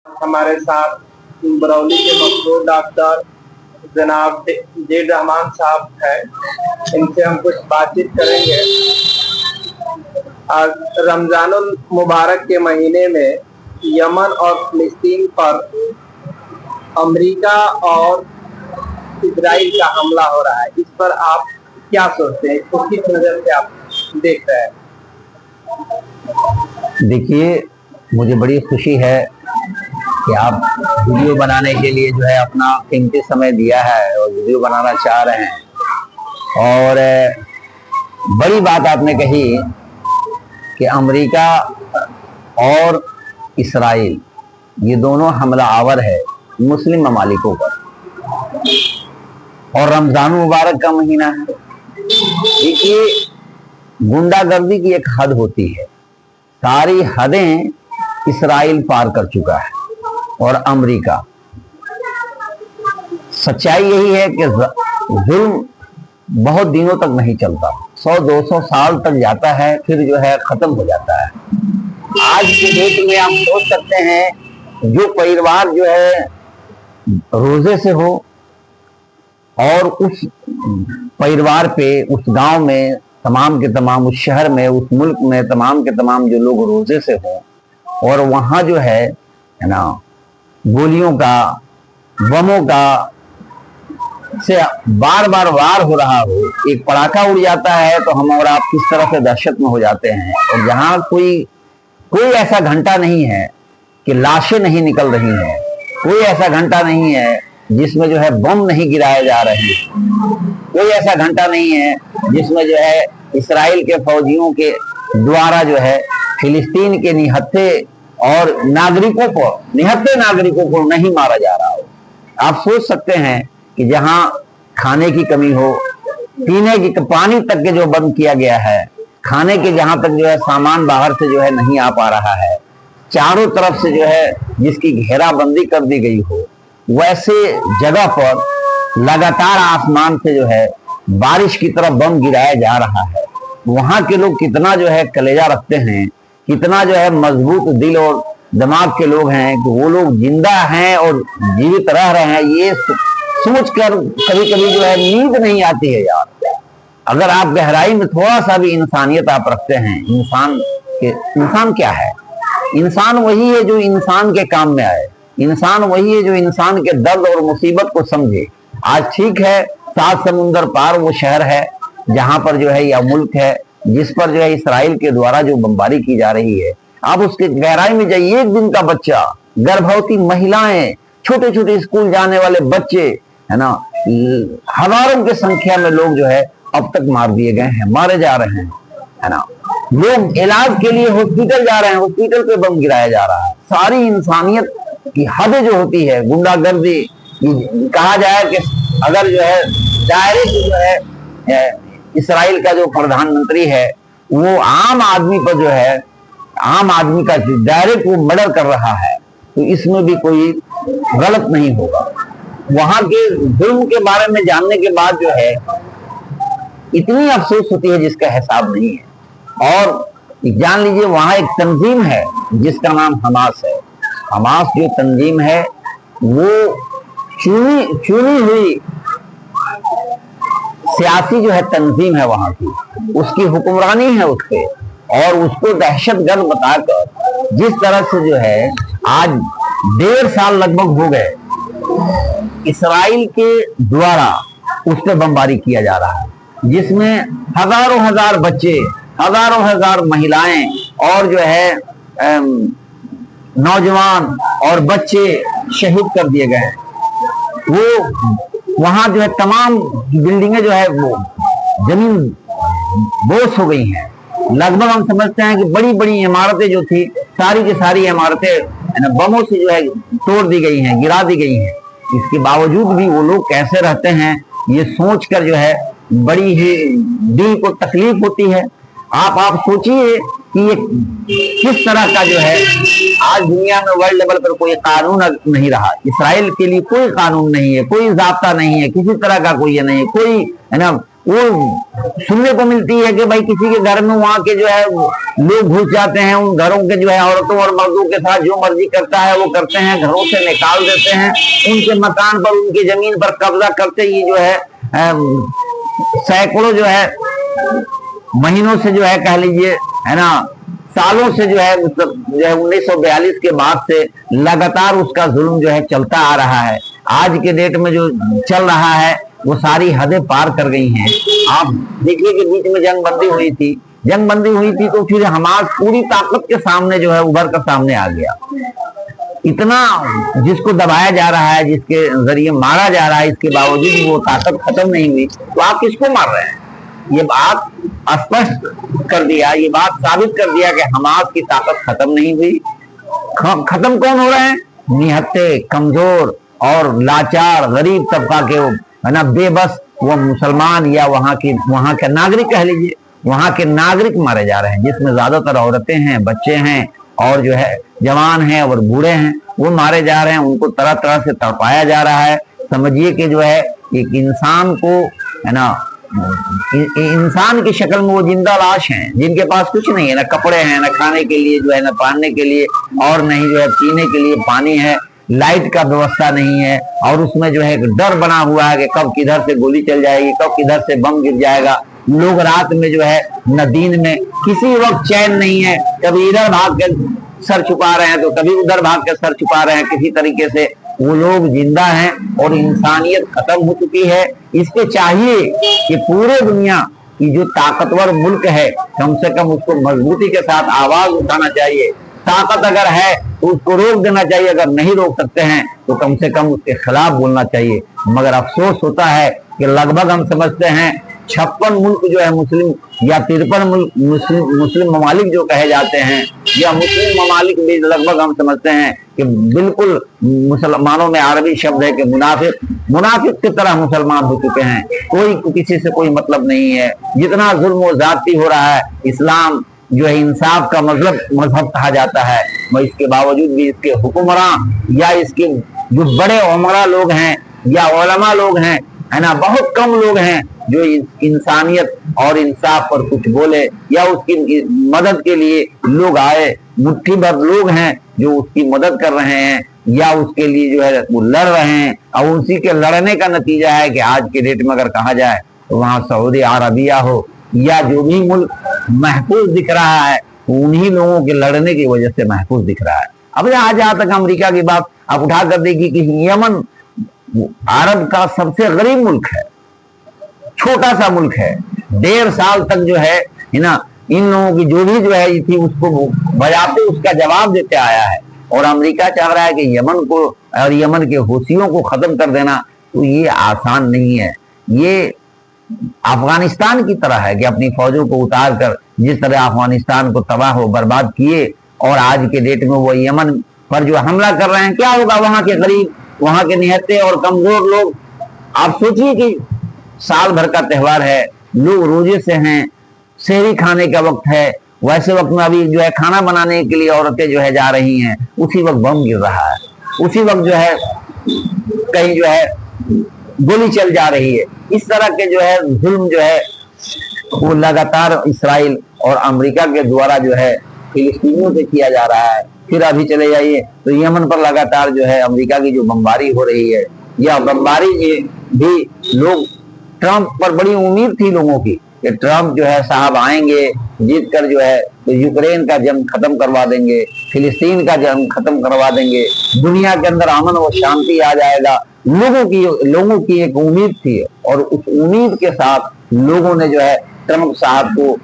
हमारे साथ बरौली के मशहूर डॉक्टर जनाब जेड रहमान साहब है। इनसे हम कुछ बातचीत करेंगे। आज रमजानुल मुबारक के महीने में यमन और फिलिस्तीन पर अमेरिका और इजराइल का हमला हो रहा है, इस पर आप क्या सोचते हैं, इसको किस नजर से आप देख रहे हैं? देखिए, मुझे बड़ी खुशी है कि आप वीडियो बनाने के लिए जो है अपना कीमती समय दिया है और वीडियो बनाना चाह रहे हैं। और बड़ी बात आपने कही कि अमेरिका और इसराइल ये दोनों हमला आवर है मुस्लिम ममालिकों पर, और रमजान मुबारक का महीना है। देखिए, गुंडागर्दी की एक हद होती है, सारी हदें इसराइल पार कर चुका है और अमेरिका। सच्चाई यही है कि जुल्म बहुत दिनों तक नहीं चलता, 100-200 साल तक जाता है, फिर जो है खत्म हो जाता है। आज के डेट में आप सोच सकते हैं, जो परिवार जो है रोजे से हो और उस परिवार पे, उस गांव में तमाम के तमाम, उस शहर में, उस मुल्क में तमाम के तमाम जो लोग रोजे से हों, और वहां जो है ना गोलियों का, बमों का से बार बार वार हो रहा हो, एक पटाखा उड़ जाता है तो हम और आप किस तरह से दहशत में हो जाते हैं। और जहां कोई ऐसा घंटा नहीं है कि लाशें नहीं निकल रही हैं, कोई ऐसा घंटा नहीं है जिसमें जो है बम नहीं गिराए जा रहे हैं, कोई ऐसा घंटा नहीं है जिसमें जो है इसराइल के फौजियों के द्वारा जो है फिलिस्तीन के निहत्थे नागरिकों को नहीं मारा जा रहा हो। आप सोच सकते हैं कि जहां खाने की कमी हो, पीने की पानी तक के जो बंद किया गया है, खाने के जहां तक जो है सामान बाहर से जो है नहीं आ पा रहा है, चारों तरफ से जो है जिसकी घेराबंदी कर दी गई हो, वैसे जगह पर लगातार आसमान से जो है बारिश की तरह बम गिराया जा रहा है। वहां के लोग कितना जो है कलेजा रखते हैं, कितना जो है मजबूत दिल और दिमाग के लोग हैं कि वो लोग जिंदा हैं और जीवित रह रहे हैं, ये सोचकर कभी कभी जो है नींद नहीं आती है यार। अगर आप गहराई में थोड़ा सा भी इंसानियत आप रखते हैं, इंसान क्या है? इंसान वही है जो इंसान के काम में आए, इंसान वही है जो इंसान के दर्द और मुसीबत को समझे। आज ठीक है, 7 समुंदर पार वो शहर है जहां पर जो है, या मुल्क है जिस पर जो है इसराइल के द्वारा जो बमबारी की जा रही है। आप उसके गहराई में जाइए, एक दिन का बच्चा, गर्भवती महिलाएं, छोटे छोटे स्कूल जाने वाले बच्चे, है ना, हजारों की संख्या में लोग जो है अब तक मार दिए गए हैं, मारे जा रहे हैं, है ना। लोग इलाज के लिए हॉस्पिटल जा रहे हैं, हॉस्पिटल पे बम गिराया जा रहा है। सारी इंसानियत की हद जो होती है, गुंडागर्दी, कहा जाए कि अगर जो है डायरेक्ट जो है इसराइल का जो प्रधानमंत्री है वो आम आदमी पर जो है, आम आदमी का डायरेक्ट वो मर्डर कर रहा है, तो इसमें भी कोई गलत नहीं होगा। वहां के जुल्म के बारे में जानने के बाद जो है इतनी अफसोस होती है जिसका हिसाब नहीं है। और जान लीजिए, वहां एक तंजीम है जिसका नाम हमास है। हमास जो तंजीम है वो चुनी हुई सियासी जो है तंजीम है वहां की, उसकी हुक्मरानी है उस पे, और उसको दहशतगर्द बताकर जिस तरह से जो है आज 1.5 साल लगभग हो गए इसराइल के द्वारा उस पर बमबारी किया जा रहा है, जिसमें हजारों हजार बच्चे, हजारों हजार महिलाएं और जो है नौजवान और बच्चे शहीद कर दिए गए। वो वहां जो है तमाम बिल्डिंगें जो है वो जमीन बोझ हो गई हैं। लगभग हम समझते हैं कि बड़ी बड़ी इमारतें जो थी, सारी की सारी इमारतें बमों से जो है तोड़ दी गई हैं, गिरा दी गई हैं। इसके बावजूद भी वो लोग कैसे रहते हैं, ये सोचकर जो है बड़ी ही दिल को तकलीफ होती है। आप सोचिए कि ये किस तरह का जो है आज दुनिया में वर्ल्ड लेवल पर कोई कानून नहीं रहा। इसराइल के लिए कोई कानून नहीं है, कोई ज़ाब्ता नहीं है, किसी तरह का कोई ये नहीं है, कोई है ना वो सुनने को मिलती है कि भाई किसी के घर में वहां के जो है लोग घुस जाते हैं, उन घरों के जो है औरतों और मर्दों के साथ जो मर्जी करता है वो करते हैं, घरों से निकाल देते हैं, उनके मकान पर उनकी जमीन पर कब्जा करते ही जो है सैकड़ों जो है महीनों से जो है कह लीजिए है ना, सालों से जो है 1942 के बाद से लगातार उसका जुल्म जो है चलता आ रहा है। आज के डेट में जो चल रहा है वो सारी हदें पार कर गई हैं। आप देखिए कि बीच में जंग बंदी हुई थी तो फिर हमास पूरी ताकत के सामने जो है उभर कर सामने आ गया। इतना जिसको दबाया जा रहा है, जिसके जरिए मारा जा रहा है, इसके बावजूद वो ताकत खत्म नहीं हुई, तो आप किसको मार रहे हैं? ये बात स्पष्ट कर दिया, ये बात साबित कर दिया कि हमास की ताकत खत्म नहीं हुई। खत्म कौन हो रहे हैं? निहत्ते, कमजोर और लाचार गरीब तबका के है ना, बेबस वो मुसलमान या वहां के नागरिक कह लीजिए, वहां के नागरिक मारे जा रहे हैं, जिसमें ज्यादातर औरतें हैं, बच्चे हैं और जो है जवान हैं और बूढ़े हैं, वो मारे जा रहे हैं। उनको तरह तरह से तड़पाया जा रहा है। समझिए कि जो है एक इंसान को है ना, इंसान की शक्ल में वो जिंदा लाश हैं, जिनके पास कुछ नहीं है, ना कपड़े हैं, ना खाने के लिए जो है, ना पहनने के लिए, और नहीं जो है पीने के लिए पानी है, लाइट का व्यवस्था नहीं है, और उसमें जो है डर बना हुआ है कि कब किधर से गोली चल जाएगी, कब किधर से बम गिर जाएगा। लोग रात में जो है न दिन में किसी वक्त चैन नहीं है, कभी इधर भाग के सर छुपा रहे हैं तो कभी उधर भाग के सर छुपा रहे हैं। किसी तरीके से वो लोग जिंदा हैं और इंसानियत खत्म हो चुकी है। इसके चाहिए कि पूरे दुनिया की जो ताकतवर मुल्क है, कम से कम उसको मजबूती के साथ आवाज उठाना चाहिए। ताकत अगर है तो उसको रोक देना चाहिए, अगर नहीं रोक सकते हैं तो कम से कम उसके खिलाफ बोलना चाहिए। मगर अफसोस होता है कि लगभग हम समझते हैं 56 मुल्क जो है मुस्लिम या 53 मुल्क मुस्लिम ममालिक जो कहे जाते हैं, या मुस्लिम ममालिक भी लगभग हम समझते हैं कि बिल्कुल मुसलमानों में अरबी शब्द है कि मुनाफिक की तरह मुसलमान हो चुके हैं। कोई किसी से कोई मतलब नहीं है। जितना जुल्म व ज़्यादती हो रहा है, इस्लाम जो है इंसाफ का मजहब कहा जाता है, मगर इसके बावजूद भी इसके हुक्मरान या इसके जो बड़े उमरा लोग हैं या उलमा लोग हैं, है ना, बहुत कम लोग हैं जो इंसानियत और इंसाफ पर कुछ बोले या उसकी मदद के लिए लोग आए। मुट्ठी भर लोग हैं जो उसकी मदद कर रहे हैं या उसके लिए जो है वो लड़ रहे हैं, और उसी के लड़ने का नतीजा है कि आज के डेट में अगर कहा जाए तो वहां सऊदी अरबिया हो या जो भी मुल्क महफूज दिख रहा है, उन्हीं लोगों के लड़ने की वजह से महफूज दिख रहा है। अब जहां तक अमेरिका की बात आप उठा कर देखिए कि यमन अरब का सबसे गरीब मुल्क है, छोटा सा मुल्क है। 1.5 साल तक जो है ना, इन लोगों की जो भी जो है थी उसको बजाते उसका जवाब देते आया है। और अमेरिका चाह रहा है कि यमन को और यमन के हूथियों को खत्म कर देना, तो ये आसान नहीं है। ये अफगानिस्तान की तरह है कि अपनी फौजों को उतार कर जिस तरह अफगानिस्तान को तबाह हो बर्बाद किए, और आज के डेट में वो यमन पर जो हमला कर रहे हैं, क्या होगा वहां के गरीब, वहां के निहत्ते और कमजोर लोग। आप सोचिए कि साल भर का त्योहार है, लोग रोजे से हैं, सेहरी खाने का वक्त है, वैसे वक्त में अभी जो है खाना बनाने के लिए औरतें जो है जा रही हैं, उसी वक्त बम गिर रहा है, उसी वक्त जो है कहीं जो है गोली चल जा रही है। इस तरह के जो है जुल्म जो है वो लगातार इसराइल और अमेरिका के द्वारा जो है फिलिस्तीनियों पे किया जा रहा है। फिर अभी चले जाइए तो यमन पर लगातार जो है अमेरिका की जो बमबारी हो रही है, या बमबारी भी लोग, ट्रंप पर बड़ी उम्मीद थी लोगों की कि ट्रंप जो है साहब आएंगे, जीत कर जो है तो यूक्रेन का जंग खत्म करवा देंगे, फिलिस्तीन का जंग खत्म करवा देंगे, दुनिया के अंदर अमन और शांति आ जाएगा। लोगों की एक उम्मीद थी, और उस उम्मीद के साथ लोगों ने जो है ट्रंप साहब को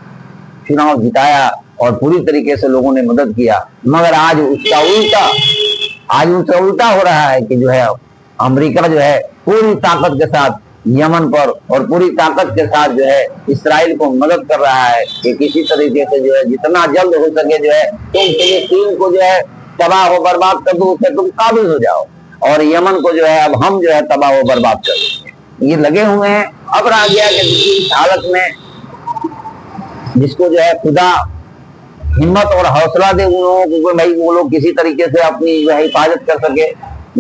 चुनाव जिताया और पूरी तरीके से लोगों ने मदद किया। मगर आज उसका उल्टा हो रहा है कि जो है अमेरिका जो है पूरी ताकत के साथ यमन पर और पूरी ताकत के साथ जो है इसराइल को मदद कर रहा है कि किसी तरीके से जो है जितना जल्द हो सके जो है तुम फिलिस्तीन को जो है तबाह हो बर्बाद कर दो, उससे तुम काबिज हो जाओ, और यमन को जो है अब हम जो है तबाह हो बर्बाद कर देंगे। ये लगे हुए हैं। अब रह गया कि इस हालत में जिसको जो है खुदा हिम्मत और हौसला दे उन लोगों को, भाई वो लोग किसी तरीके से अपनी जो है हिफाजत कर सके,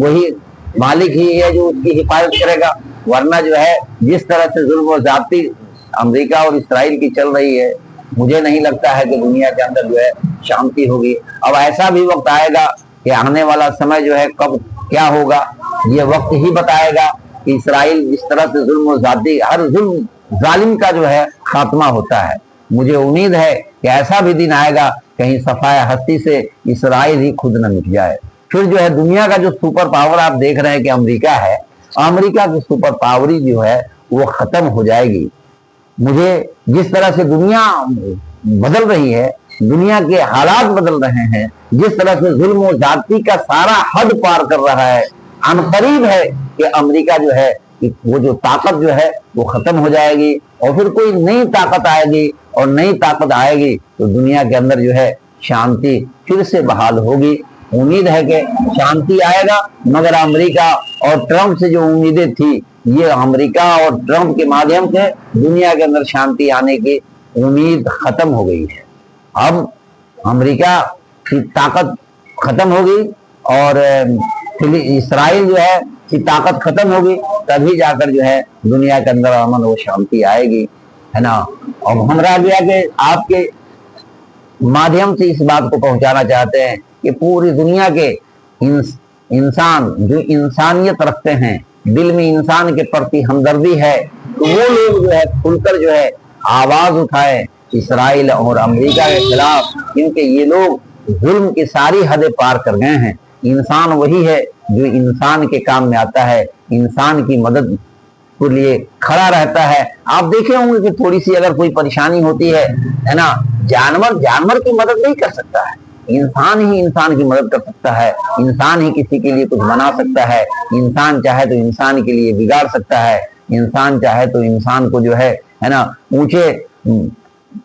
वही मालिक ही है जो उसकी हिफाजत करेगा। वरना जो है जिस तरह से जुल्म और ज़्यादती अमेरिका और इसराइल की चल रही है, मुझे नहीं लगता है कि दुनिया के अंदर जो है शांति होगी। अब ऐसा भी वक्त आएगा कि आने वाला समय जो है कब क्या होगा ये वक्त ही बताएगा कि इसराइल जिस तरह से जुल्म और जाती हर जुल्म जालिम का जो है खात्मा होता है। मुझे उम्मीद है कि ऐसा भी दिन आएगा कहीं सफाया हस्ती से इसराइल ही खुद न मिट जाए। फिर जो है दुनिया का जो सुपर पावर आप देख रहे हैं कि अमेरिका है, अमेरिका की सुपर पावर जो है वो खत्म हो जाएगी। मुझे जिस तरह से दुनिया बदल रही है, दुनिया के हालात बदल रहे हैं, जिस तरह से जुल्म और जाति का सारा हद पार कर रहा है, अनकरीब है कि अमेरिका जो है वो जो ताकत जो है वो खत्म हो जाएगी और फिर कोई नई ताकत आएगी और नई ताकत आएगी तो दुनिया के अंदर जो है शांति फिर से बहाल होगी। उम्मीद है कि शांति आएगा, मगर अमेरिका और ट्रंप से जो उम्मीदें थी ये अमेरिका और ट्रंप के माध्यम से दुनिया के अंदर शांति आने की उम्मीद खत्म हो गई है। अब अमेरिका की ताकत खत्म होगी और इसराइल जो है की ताकत खत्म होगी, तभी जाकर जो है दुनिया के अंदर अमन और शांति आएगी, है ना। और हम राजिया के आपके माध्यम से इस बात को पहुंचाना चाहते हैं कि पूरी दुनिया के इंसान जो इंसानियत रखते हैं, दिल में इंसान के प्रति हमदर्दी है, तो वो लोग जो है खुलकर जो है आवाज उठाए इसराइल और अमेरिका के खिलाफ, क्योंकि ये लोग जुल्म की सारी हदें पार कर गए हैं। इंसान वही है जो इंसान के काम में आता है, इंसान की मदद के लिए खड़ा रहता है। आप देखे होंगे कि थोड़ी सी अगर कोई परेशानी होती है ना, जानवर की मदद नहीं कर सकता है, इंसान ही इंसान की मदद कर सकता है, इंसान ही किसी के लिए कुछ बना सकता है, इंसान चाहे तो इंसान के लिए बिगाड़ सकता है, इंसान चाहे तो इंसान को जो है ना ऊंचे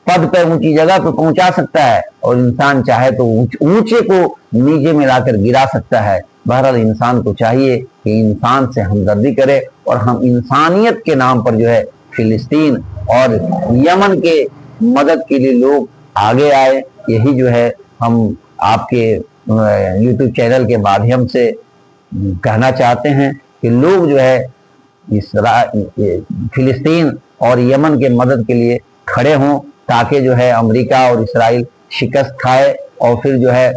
पद पे ऊंची जगह पे पहुंचा सकता है और इंसान चाहे तो ऊंचे को नीचे में लाकर गिरा सकता है। बहरहाल इंसान को चाहिए कि इंसान से हमदर्दी करे और हम इंसानियत के नाम पर जो है फिलिस्तीन और यमन के मदद के लिए लोग आगे आए। यही जो है हम आपके यूट्यूब चैनल के माध्यम से कहना चाहते हैं कि लोग जो है फिलिस्तीन और यमन के मदद के लिए खड़े हों, ताकि जो है अमेरिका और इसराइल शिकस्त खाए और फिर जो है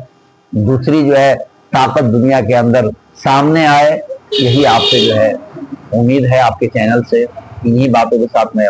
दूसरी जो है ताकत दुनिया के अंदर सामने आए। यही आपसे जो है उम्मीद है आपके चैनल से, इन्हीं बातों के साथ मैं